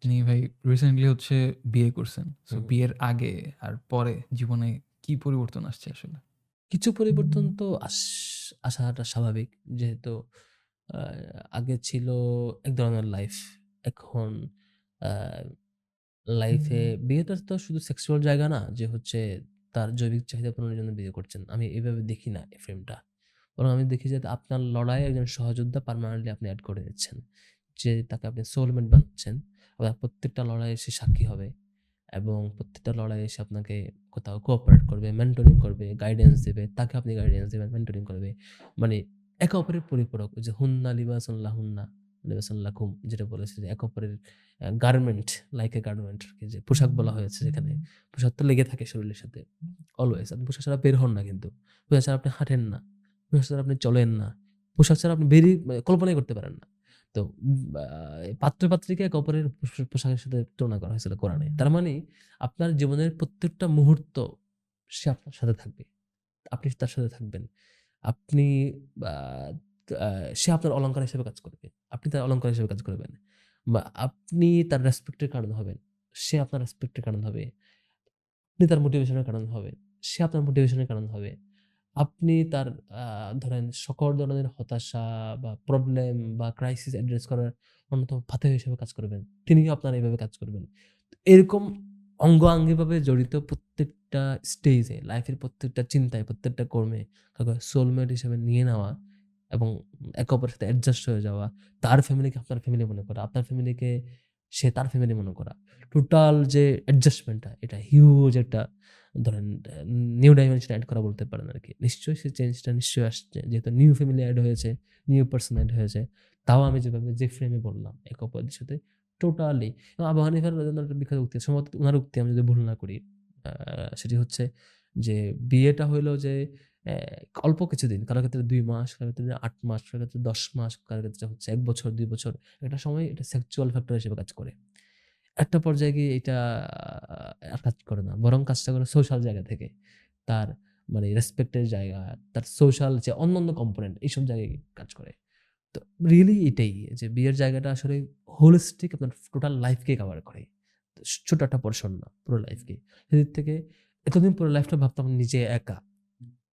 আপনি ভাই রিসেন্টলি হচ্ছে বিয়ে করছেন। সো হুম। বিয়ের আগে আর পরে জীবনে কি পরিবর্তন আসছে আসলে? কিছু পরিবর্তন তো আসাটা স্বাভাবিক। যেহেতু আ আগে ছিল এক ধরনের লাইফ। এখন আ লাইফে বিয়েটা তো শুধু সেক্সুয়াল জায়গা না যে হচ্ছে তার জৈবিক চাহিদা পূরণের জন্য বিয়ে করছেন। আমি এভাবে দেখি না এই ফ্রেমটা। বরং আমি দেখি যে আপনার লড়াইয়ে একজন সহযোদ্ধা পার্মানেন্টলি আপনি এড করে দিচ্ছেন। যে তাকে আপনি সোলমেট বানাচ্ছেন। আবার প্রত্যেকটা লড়াইয়ে সে সাক্ষী হবে এবং প্রত্যেকটা লড়াইয়ে সে আপনাকে কোথাও কোঅপারেট করবে, মেন্টরিং করবে, গাইডেন্স দিবে। তাকে আপনি গাইডেন্স দিবেন, মেন্টরিং করবে। মানে একে অপরের পরিপূরক। ওই যে হুন্না লিবাসুন লাহুন্না লিবাসুন লাকুম যেটা বলেছে যে একে অপরের গার্মেন্ট লাইক এ গার্মেন্ট আরকি যে পোশাক বলা হয়েছে যেখানে। পোশাক তো লেগে থাকে শরীরের সাথে। অলওয়েজ। আপনি পোশাক ছাড়া বের হন না কিন্তু। পোশাক ছাড়া আপনি হাঁটেন না। পোশাক ছাড়া আপনি চলেন না। পোশাক ছাড়া আপনি কল্পনাই করতে পারেন না। তো আ পাত্র-পাত্রীকে একে অপরের পোশাকের সাথে তুলনা করা হয়েছিল কোরআনে। তার মানে আপনার জীবনের প্রত্যেকটা মুহূর্ত সে আপনার সাথে থাকবে। আপনি তার সাথে থাকবেন। আপনি আ আ সে আপনার অলংকার হিসেবে কাজ করবে। আপনি তার অলংকার হিসেবে কাজ করবেন। বা আপনি তার রেসপেক্ট এর কারণ হবেন। সে আপনার রেসপেক্ট এর কারণ হবে। আপনি তার মোটিভেশন এর কারণ হবে। সে আপনার মোটিভেশন এর কারণ হবে। আপনি তার আ ধরেন সকল ধরনের হতাশা বা প্রবলেম বা ক্রাইসিস অ্যাড্রেস করার অন্যতম পাথেয় হিসেবে কাজ করবেন। তিনিও আপনার এভাবে কাজ করবেন। এরকম অঙ্গাঙ্গিভাবে জড়িত প্রত্যেকটা স্টেজে, লাইফের প্রত্যেকটা চিন্তায়, প্রত্যেকটা কর্মে কাউকে সোলমেট হিসেবে নিয়ে নেওয়া এবং একে অপরের সাথে অ্যাডজাস্ট হয়ে যাওয়া। তার ফ্যামিলিকে আপনার ফ্যামিলি মনে করা, আপনার ফ্যামিলিকে সে তার ফ্যামিলি মনে করা। টোটাল যে অ্যাডজাস্টমেন্টটা এটা হিউজ একটা ধরেন নিউ ডাইমেনশন এড করা বলতে পারেন আরকি। নিশ্চয়ই সেই চেঞ্জটা নিশ্চয়ই আসছে। যেহেতু নিউ ফ্যামিলি এড হয়েছে, নিউ পারসন এড হয়েছে। তাও আমি যেভাবে যে ফ্রেমে বললাম একে অপরের সাথে টোটালি আবু হানিফার রহমাতুল্লাহ একটা বিখ্যাত উক্তি আছে। সম্ভবত উনার উক্তি আমি যদি ভুল না করি। আ সেটি হচ্ছে যে বিয়েটা হইলো যে অ্যা অল্প কিছুদিন। কারো ক্ষেত্রে ২ মাস, কারো ক্ষেত্রে ৮ মাস, কারো ক্ষেত্রে ১০ মাস, কারো ক্ষেত্রে হচ্ছে ১ বছর, ২ বছর। একটা সময় এটা সেক্সুয়াল ফ্যাক্টর হিসেবে কাজ করে। একটা পর্যায়ে গিয়ে এটা আর কাজ করে না। বরং কাজটা করে সোশ্যাল জায়গা থেকে। তার মানে রেসপেক্ট এর জায়গা, তার সোশ্যাল যে অন্যান্য কম্পোনেন্ট এইসব জায়গায় কাজ করে। তো রিয়েলি এটাই যে বিয়ের জায়গাটা আসলে হোলিস্টিক আপনার টোটাল লাইফকে কভার করে। তো ছোট একটা পোরশন না, পুরো লাইফকে। সেদিক থেকে এতদিন পুরো লাইফটা ভাবতাম নিজে একা।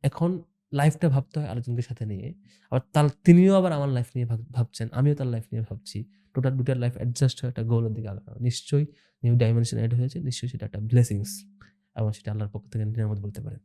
এখন লাইফটা ভাবতে হয় আরেকজনকে সাথে নিয়ে। আবার তিনিও আবার আমার লাইফ নিয়ে ভাবছেন। আমিও তার লাইফ নিয়ে ভাবছি। টোটাল ২ টার লাইফ অ্যাডজাস্ট হয়ে একটা গোল এর দিকে আগানো। নিশ্চয়ই নিউ ডাইমেনশন এড হয়েছে। নিশ্চয়ই সেটা একটা ব্লেসিংস এবং সেটা আল্লাহর পক্ষ থেকে নিয়ামত বলতে পারেন।